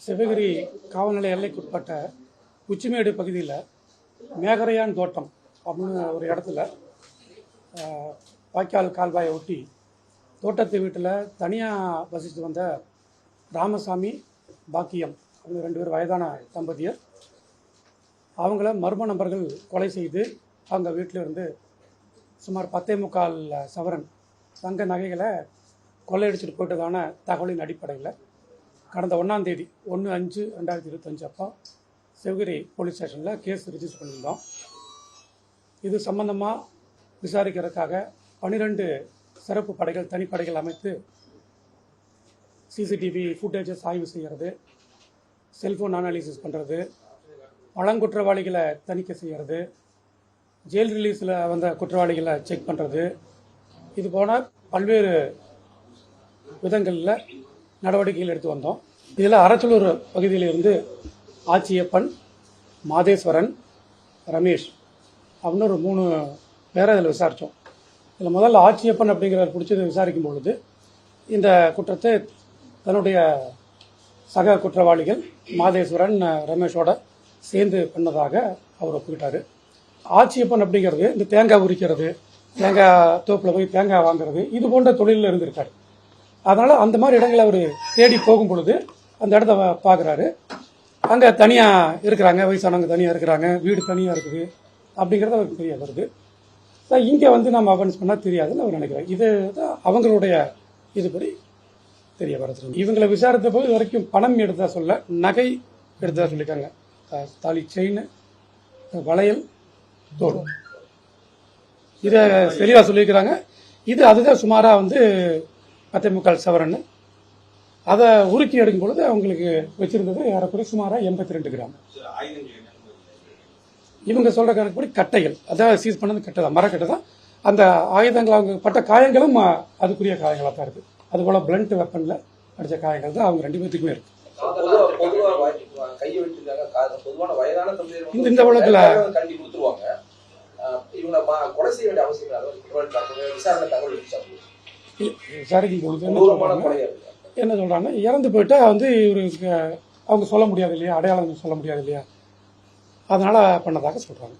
சிவகிரி காவல்நிலைய எல்லைக்குட்பட்ட உச்சிமேடு பகுதியில் மேகரையான் தோட்டம் அப்படின்னு ஒரு இடத்துல வாய்க்கால் கால்வாயை ஒட்டி தோட்டத்து வீட்டில் தனியாக வசித்து வந்த ராமசாமி பாக்கியம் அவங்க 2 பேர் வயதான தம்பதியர். அவங்கள மர்ம நபர்கள் கொலை செய்து அவங்க வீட்டில் இருந்து சுமார் 10.25 சவரன் தங்க நகைகளை கொள்ளையடிச்சிட்டு போயிட்டதான தகவலின் அடிப்படையில் கடந்த 1ஆம் தேதி 1/5/2025 அப்போ சிவகிரி போலீஸ் ஸ்டேஷனில் கேஸ் ரிஜிஸ்டர் பண்ணியிருந்தோம். இது சம்பந்தமாக விசாரிக்கிறதுக்காக 12 சிறப்பு படைகள் தனிப்படைகள் அமைத்து சிசிடிவி ஃபுட்டேஜஸ் ஆய்வு செய்கிறது, செல்ஃபோன் அனாலிசிஸ் பண்ணுறது, பழங்குற்றவாளிகளை தணிக்கை செய்கிறது, ஜெயில் ரிலீஸில் வந்த குற்றவாளிகளை செக் பண்ணுறது, இது போன பல்வேறு விதங்களில் நடவடிக்கைகள் எடுத்து வந்தோம். இதில் அரச்சலூர் பகுதியிலிருந்து ஆச்சியப்பன், மாதேஸ்வரன், ரமேஷ் அப்படின்னு ஒரு 3 பேரை இதில் விசாரித்தோம். இதில் முதல்ல ஆச்சியப்பன் அப்படிங்கிறத பிடிச்சது விசாரிக்கும் பொழுது இந்த குற்றத்தை தன்னுடைய சக குற்றவாளிகள் மாதேஸ்வரன், ரமேஷோட சேர்ந்து பண்ணதாக அவர் ஒப்புக்கிட்டார். ஆச்சியப்பன் அப்படிங்கிறது இந்த தேங்காய் உரிக்கிறது, தேங்காய் தோப்பில் போய் தேங்காய் வாங்குறது, இது போன்ற தொழிலில் இருந்திருக்காரு. அதனால் அந்த மாதிரி இடங்களை அவர் தேடி போகும் பொழுது அந்த இடத்த பார்க்குறாரு. அங்கே தனியாக இருக்கிறாங்க, வயசானவங்க தனியாக இருக்கிறாங்க, வீடு தனியாக இருக்குது அப்படிங்கிறது அவருக்கு தெரிய வருது. இங்கே வந்து நம்ம அஃபென்ஸ் பண்ணால் தெரியாதுன்னு அவர் நினைக்கிறார். இது தான் அவங்களுடைய இதுபடி தெரிய வருது. இவங்களை விசாரித்த போது இது வரைக்கும் பணம் எடுத்ததா சொல்ல, நகை எடுத்ததா சொல்லியிருக்காங்க. தாலி, செயின், வளையல், தோடு, இதை தெளிவாக சொல்லியிருக்கிறாங்க. இது அதுதான் சுமாராக வந்து 10.25 சவரன். அதை உருக்கி எடுக்கும் பொழுது அவங்களுக்கு வச்சிருந்தது ஏறக்குறைய சுமாராக 82 கிராம். இவங்க சொல்ற கணக்குப்படி கட்டைகள், அதாவது சீஸ் பண்ணது கட்டை தான், மரக்கட்டை தான். அந்த ஆயுதங்கள் அவங்க பட்ட காயங்களும் அதுக்குரிய காயங்களாக தான் இருக்கு. அதுபோல பிளண்ட் வெப்பன்ல அடிச்ச காயங்கள் தான் அவங்க 2 பேத்துக்குமே இருக்கு. இந்த வழக்குல விசாரிக்கும் பொழுது என்ன சொல்றாங்க, இறந்து போயிட்டா வந்து இவருக்கு அவங்க சொல்ல முடியாது இல்லையா, அடையாளம் சொல்ல முடியாது இல்லையா, அதனால பண்ணதாக சொல்றாங்க.